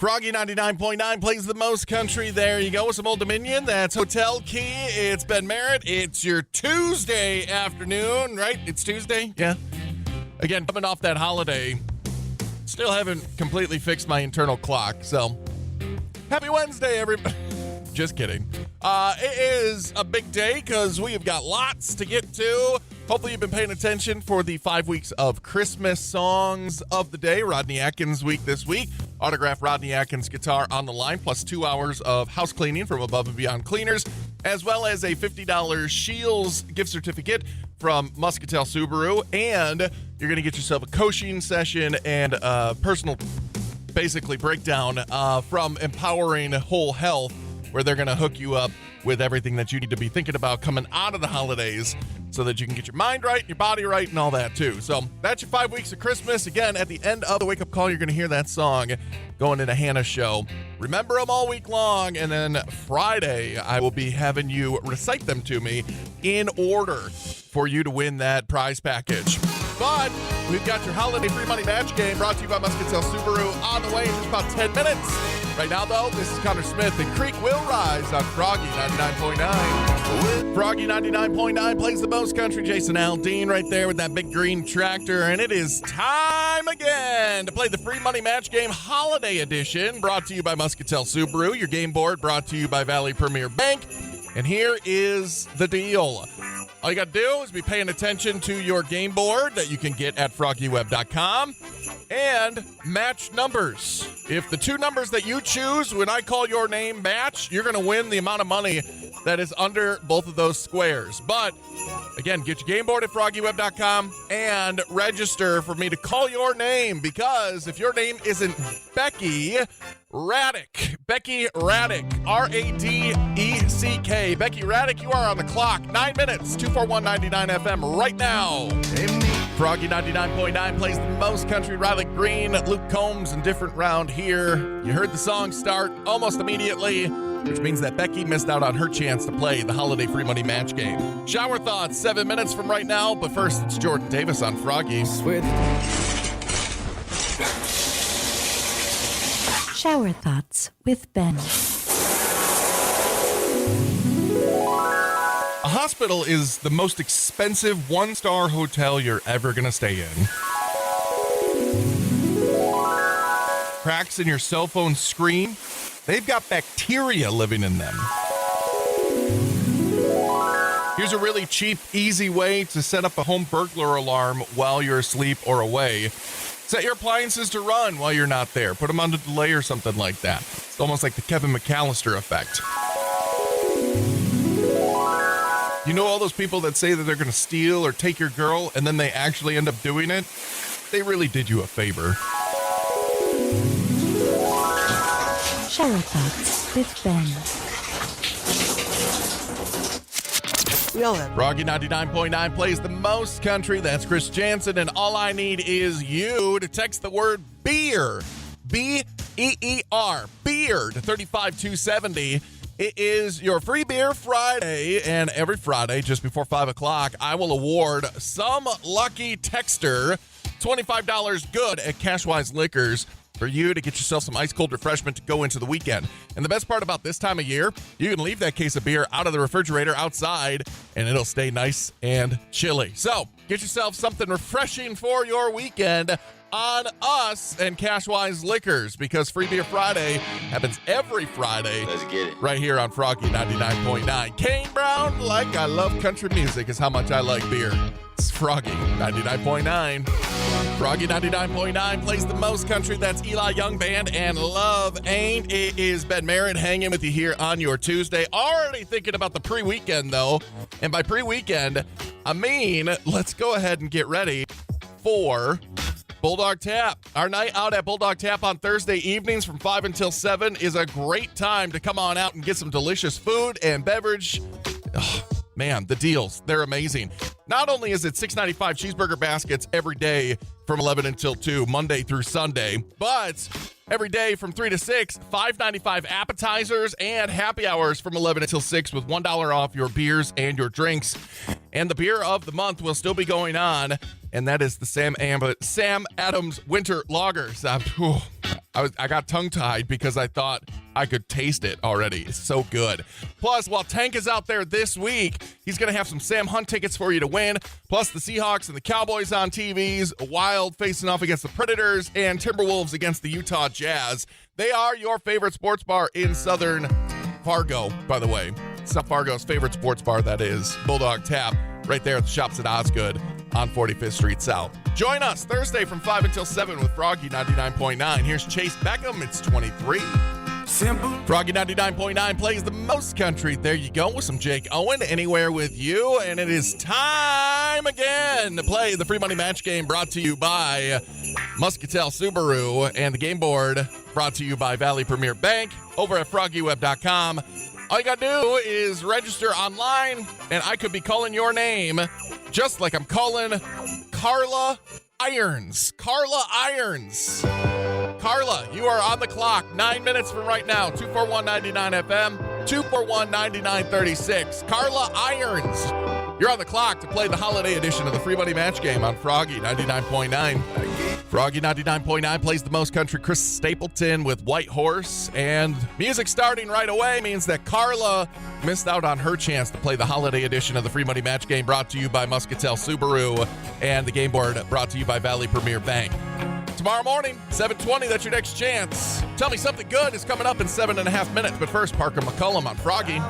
Froggy 99.9 plays the most country. There you go with some Old Dominion. That's Hotel Key. It's Ben Merritt. It's your Tuesday afternoon, right? It's Tuesday? Yeah. Again, coming off that holiday, still haven't completely fixed my internal clock, so happy Wednesday, everybody. Just kidding. It is a big day because we have got lots to get to. Hopefully you've been paying attention for the 5 weeks of Christmas songs of the day. Rodney Atkins week this week. Autograph Rodney Atkins guitar on the line, plus 2 hours of house cleaning from Above and Beyond Cleaners, as well as a $50 Shields gift certificate from Muscatel Subaru. And you're going to get yourself a coaching session and a personal, basically, breakdown from Empowering Whole Health, where they're going to hook you up with everything that you need to be thinking about coming out of the holidays so that you can get your mind right, your body right, and all that too. So that's your 5 weeks of Christmas. Again, at the end of the wake-up call, you're going to hear that song going into Hannah's show. Remember them all week long, and then Friday, I will be having you recite them to me in order for you to win that prize package. But we've got your holiday free money match game brought to you by Muscatel Subaru on the way in just about 10 minutes. Right now, though, this is Connor Smith, and Creek Will Rise on Froggy 99.9. Froggy 99.9 plays the most country. Jason Aldean right there with that big green tractor. And it is time again to play the free money match game holiday edition, brought to you by Muscatel Subaru. Your game board brought to you by Valley Premier Bank. And here is the deal. All you got to do is be paying attention to your game board that you can get at FroggyWeb.com and match numbers. If the two numbers that you choose when I call your name match, you're going to win the amount of money that is under both of those squares. But again, get your game board at FroggyWeb.com and register for me to call your name, because if your name isn't Becky Raddick, Becky Raddick, R-A-D-E-C-K, Becky Raddick, you are on the clock. 9 minutes, 241-99 FM right now. Froggy 99.9 plays the most country. Riley Green, Luke Combs, and different round here. You heard the song start almost immediately, which means that Becky missed out on her chance to play the holiday free money match game. Shower thoughts, 7 minutes from right now, but first it's Jordan Davis on Froggy. Shower thoughts with Ben. A hospital is the most expensive one-star hotel you're ever going to stay in. Cracks in your cell phone screen, they've got bacteria living in them. Here's a really cheap, easy way to set up a home burglar alarm while you're asleep or away. Set your appliances to run while you're not there. Put them on delay or something like that. It's almost like the Kevin McAllister effect. You know all those people that say that they're going to steal or take your girl and then they actually end up doing it? They really did you a favor. Shower thoughts with Ben. Froggy 99.9 plays the most country. That's Chris Jansen, and all I need is you to text the word beer, B-E-E-R, beer to 35270. It is your free beer Friday, and every Friday just before 5 o'clock, I will award some lucky texter $25 good at Cashwise Liquors for you to get yourself some ice cold refreshment to go into the weekend. And the best part about this time of year, you can leave that case of beer out of the refrigerator outside and it'll stay nice and chilly. So get yourself something refreshing for your weekend on us and Cashwise Liquors, because Free Beer Friday happens every Friday. Let's get it. Right here on Froggy 99.9. Kane Brown, like I love country music, is how much I like beer. It's Froggy 99.9. Froggy 99.9 plays the most country. That's Eli Young Band and Love Ain't. It is Ben Merritt hanging with you here on your Tuesday. Already thinking about the pre-weekend, though. And by pre-weekend, I mean, let's go ahead and get ready for Bulldog Tap. Our night out at Bulldog Tap on Thursday evenings from 5 until 7 is a great time to come on out and get some delicious food and beverage. Oh, man, the deals, they're amazing. Not only is it $6.95 cheeseburger baskets every day from 11 until 2, Monday through Sunday, but every day from 3 to 6, $5.95 appetizers and happy hours from 11 until 6 with $1 off your beers and your drinks. And the beer of the month will still be going on, and that is the Sam Adams Winter Lager. I got tongue-tied because I thought I could taste it already. It's so good. Plus, while Tank is out there this week, he's going to have some Sam Hunt tickets for you to win. Plus, the Seahawks and the Cowboys on TVs, Wild facing off against the Predators, and Timberwolves against the Utah Jazz. They are your favorite sports bar in Southern Fargo, by the way. South Fargo's favorite sports bar, that is. Bulldog Tap, right there at the shops at Osgood on 45th Street South. Join us Thursday from 5 until 7 with Froggy 99.9. Here's Chase Beckham. It's 23. Simple. Froggy 99.9 plays the most country. There you go with some Jake Owen, Anywhere With You. And it is time again to play the free money match game brought to you by Muscatel Subaru and the game board brought to you by Valley Premier Bank over at FroggyWeb.com. All you got to do is register online, and I could be calling your name just like I'm calling Carla Irons. Carla Irons. Carla, you are on the clock. 9 minutes from right now. 241-99 FM, 241-9936. Carla Irons, you're on the clock to play the holiday edition of the free money match game on Froggy 99.9. Froggy 99.9 plays the most country. Chris Stapleton with White Horse. And music starting right away means that Carla missed out on her chance to play the holiday edition of the free money match game brought to you by Muscatel Subaru and the game board brought to you by Valley Premier Bank. Tomorrow morning, 7:20, that's your next chance. Tell me something good is coming up in 7.5 minutes. But first, Parker McCullum on Froggy.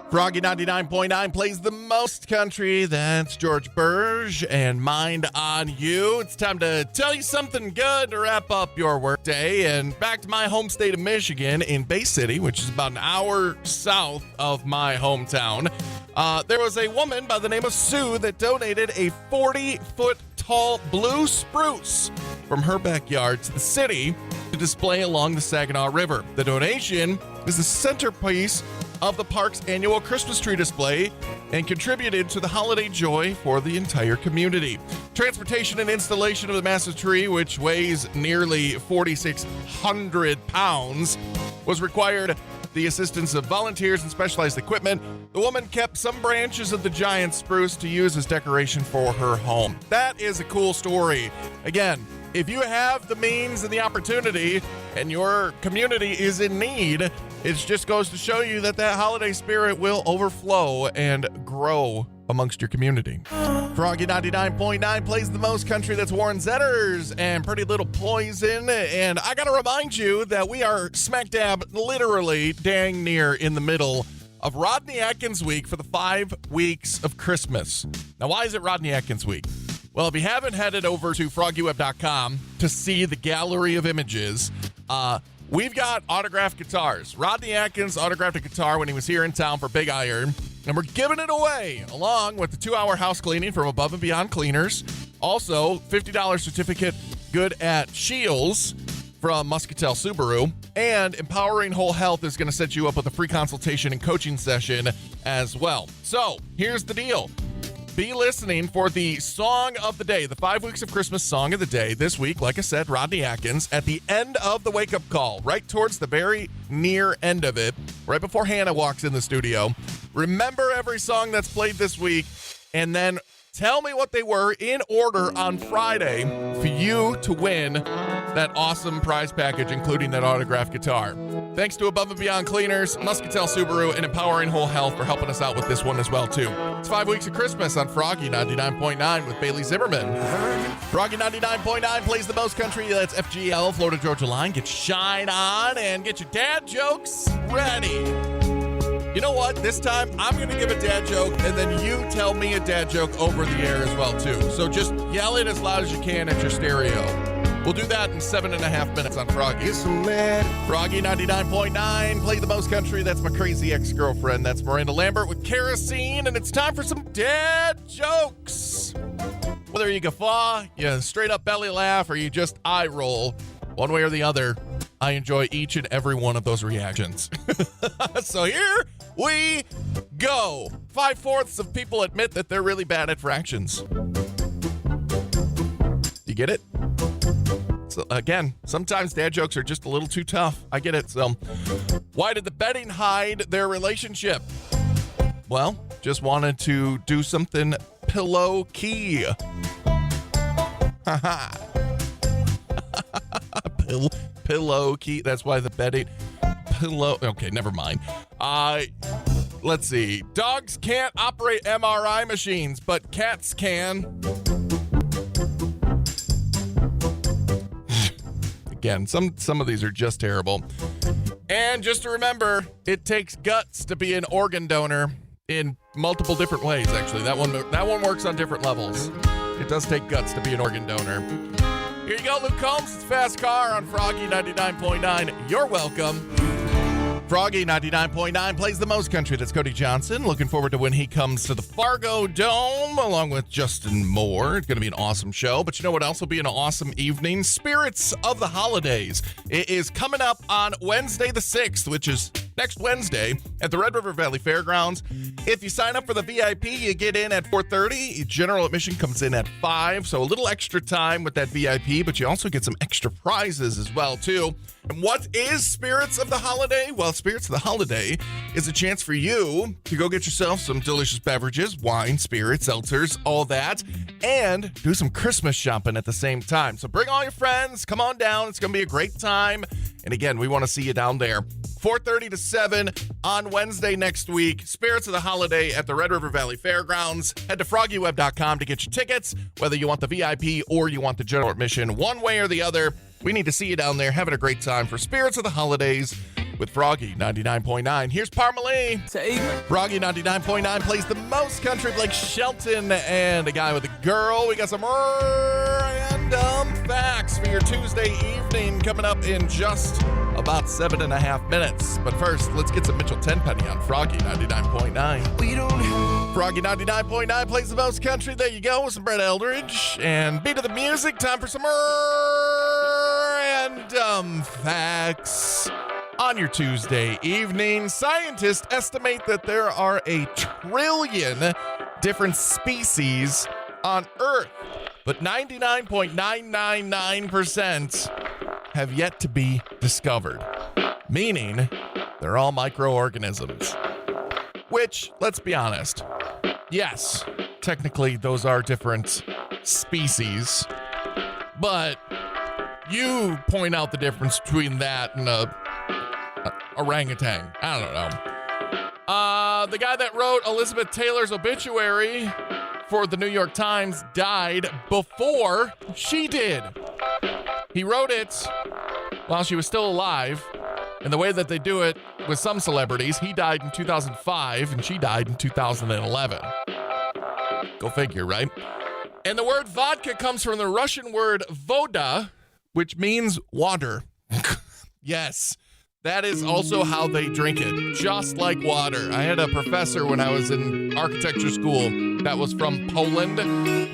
Froggy 99.9 plays the most country. That's George Burge and Mind on You. It's time to tell you something good to wrap up your workday. And back to my home state of Michigan in Bay City, which is about an hour south of my hometown. There was a woman by the name of Sue that donated a 40-foot tall blue spruce from her backyard to the city to display along the Saginaw River. The donation is the centerpiece of the park's annual Christmas tree display and contributed to the holiday joy for the entire community. Transportation and installation of the massive tree, which weighs nearly 4,600 pounds, was required. The assistance of volunteers and specialized equipment. The woman kept some branches of the giant spruce to use as decoration for her home. That is a cool story. Again, if you have the means and the opportunity and your community is in need, it just goes to show you that holiday spirit will overflow and grow amongst your community. Froggy 99.9 plays the most country. That's Warren Zetters and Pretty Little Poison. And I got to remind you that we are smack dab, literally dang near in the middle of Rodney Atkins Week for the 5 weeks of Christmas. Now, why is it Rodney Atkins Week? Well, if you haven't headed over to FroggyWeb.com to see the gallery of images, we've got autographed guitars. Rodney Atkins autographed a guitar when he was here in town for Big Iron, and we're giving it away along with the 2-hour house cleaning from Above and Beyond Cleaners. Also, $50 certificate good at Shields from Muscatel Subaru, and Empowering Whole Health is going to set you up with a free consultation and coaching session as well. So, here's the deal. Be listening for the song of the day, the 5 weeks of Christmas song of the day. This week, like I said, Rodney Atkins at the end of the wake-up call, right towards the very near end of it, right before Hannah walks in the studio. Remember every song that's played this week, and then tell me what they were in order on Friday for you to win that awesome prize package, including that autographed guitar. Thanks to Above and Beyond Cleaners, Muscatel Subaru, and Empowering Whole Health for helping us out with this one as well, too. It's 5 weeks of Christmas on Froggy 99.9 with Bailey Zimmerman. Froggy 99.9 plays the most country. That's FGL, Florida Georgia Line. Get shine on and get your dad jokes ready. You know what? This time, I'm going to give a dad joke, and then you tell me a dad joke over the air as well, too. So just yell it as loud as you can at your stereo. We'll do that in 7.5 minutes on Froggy. Froggy 99.9, play the most country. That's my crazy ex-girlfriend. That's Miranda Lambert with Kerosene, and it's time for some dad jokes. Whether you guffaw, you straight up belly laugh, or you just eye roll, one way or the other, I enjoy each and every one of those reactions. So here we go. 5/4 of people admit that they're really bad at fractions. You get it? So again, sometimes dad jokes are just a little too tough. I get it. So why did the betting hide their relationship? Well, just wanted to do something pillow key. pillow key. That's why the bed ain't pillow. Okay, never mind. Let's see. Dogs can't operate MRI machines, but cats can. Again, some of these are just terrible. And just to remember, it takes guts to be an organ donor in multiple different ways, actually. That one works on different levels. It does take guts to be an organ donor. Here you go, Luke Combs. It's Fast Car on Froggy 99.9. You're welcome. Froggy 99.9 plays the most country. That's Cody Johnson. Looking forward to when he comes to the Fargo Dome along with Justin Moore. It's going to be an awesome show. But you know what else will be an awesome evening? Spirits of the Holidays. It is coming up on Wednesday the 6th, which is next Wednesday at the Red River Valley Fairgrounds. If you sign up for the VIP, you get in at 4:30. General admission comes in at 5, so a little extra time with that VIP, but you also get some extra prizes as well, too. And what is Spirits of the Holiday? Well, Spirits of the Holiday is a chance for you to go get yourself some delicious beverages, wine, spirits, seltzers, all that, and do some Christmas shopping at the same time. So bring all your friends, come on down. It's going to be a great time. And again, we want to see you down there. 4:30 to 7 on Wednesday next week. Spirits of the Holiday at the Red River Valley Fairgrounds. Head to FroggyWeb.com to get your tickets, whether you want the VIP or you want the general admission. One way or the other, we need to see you down there having a great time for Spirits of the Holidays with Froggy 99.9. Here's Parmalee. Froggy 99.9 plays the most country. Blake Shelton and a guy with a girl. We got some random facts for your Tuesday evening coming up in just about 7.5 minutes. But first, let's get some Mitchell Tenpenny on Froggy 99.9. Froggy 99.9 plays the most country. There you go with some Brett Eldridge. And beat of the music, time for some random facts. On your Tuesday evening, scientists estimate that there are 1 trillion different species on Earth, but 99.999% have yet to be discovered, meaning they're all microorganisms. Which, let's be honest, yes, technically those are different species, but you point out the difference between that and a orangutan. I don't know. The guy that wrote Elizabeth Taylor's obituary for the New York Times died before she did. He wrote it while she was still alive, and the way that they do it with some celebrities, he died in 2005 and she died in 2011. Go figure, right? And the word vodka comes from the Russian word voda, which means water. Yes. That is also how they drink it, just like water. I had a professor when I was in architecture school that was from Poland.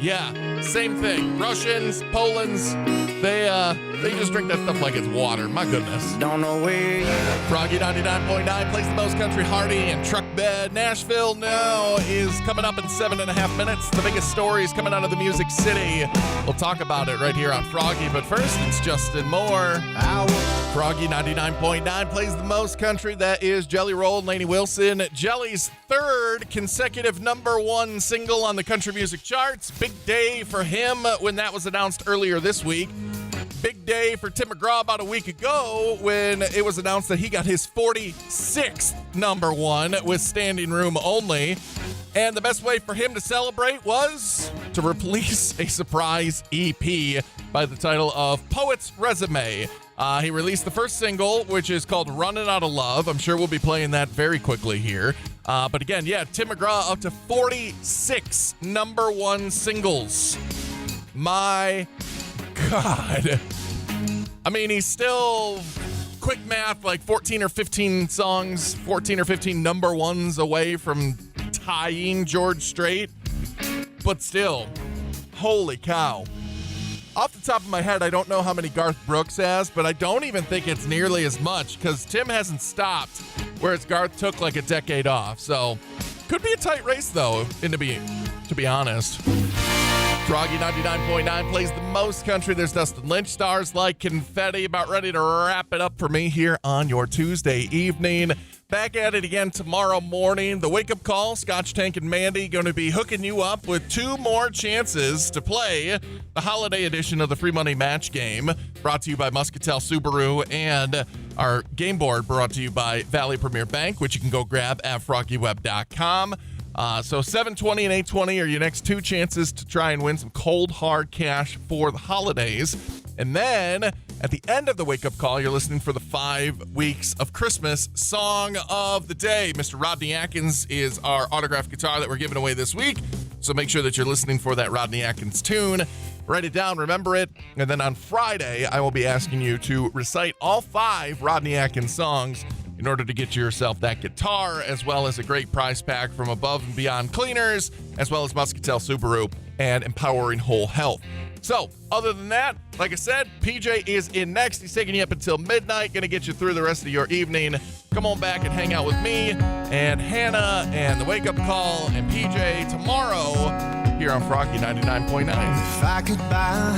Yeah, same thing. Russians, Polands, they just drink that stuff like it's water. My goodness. Don't know where you... Froggy 99.9 plays the most country. Hardy and Truck Bed. Nashville Now is coming up in 7.5 minutes. The biggest stories coming out of the Music City. We'll talk about it right here on Froggy, but first it's Justin Moore. Froggy 99.9 plays the most country. That is Jelly Roll and Lainey Wilson. Jelly's third consecutive #1 single on the country music charts. Big day for him when that was announced earlier this week. Big day for Tim McGraw about a week ago when it was announced that he got his 46th #1 with Standing Room Only. And the best way for him to celebrate was to release a surprise EP by the title of Poet's Resume. He released the first single, which is called Running Out of Love. I'm sure we'll be playing that very quickly here. But again, yeah, Tim McGraw up to 46 #1 singles. My God. I mean, he's still, quick math, like 14 or 15 songs, 14 or 15 #1s away from tying George Strait. But still, holy cow. Off the top of my head, I don't know how many Garth Brooks has, but I don't even think it's nearly as much because Tim hasn't stopped, whereas Garth took like a decade off. So, could be a tight race though, and to be honest. Froggy 99.9 plays the most country. There's Dustin Lynch, stars like confetti. About ready to wrap it up for me here on your Tuesday evening. Back at it again tomorrow morning. The wake-up call, Scotch Tank and Mandy going to be hooking you up with 2 more chances to play the holiday edition of the Free Money Match Game, brought to you by Muscatel Subaru, and our game board brought to you by Valley Premier Bank, which you can go grab at FroggyWeb.com. So 720 and 820 are your next 2 chances to try and win some cold, hard cash for the holidays. And then at the end of the wake-up call, you're listening for the 5 weeks of Christmas song of the day. Mr. Rodney Atkins is our autographed guitar that we're giving away this week. So make sure that you're listening for that Rodney Atkins tune. Write it down, remember it. And then on Friday, I will be asking you to recite all 5 Rodney Atkins songs in order to get yourself that guitar, as well as a great prize pack from Above and Beyond Cleaners, as well as Muscatel Subaru and Empowering Whole Health. So, other than that, like I said, PJ is in next. He's taking you up until midnight, going to get you through the rest of your evening. Come on back and hang out with me and Hannah and the Wake Up Call and PJ tomorrow here on Froggy 99.9. If I could buy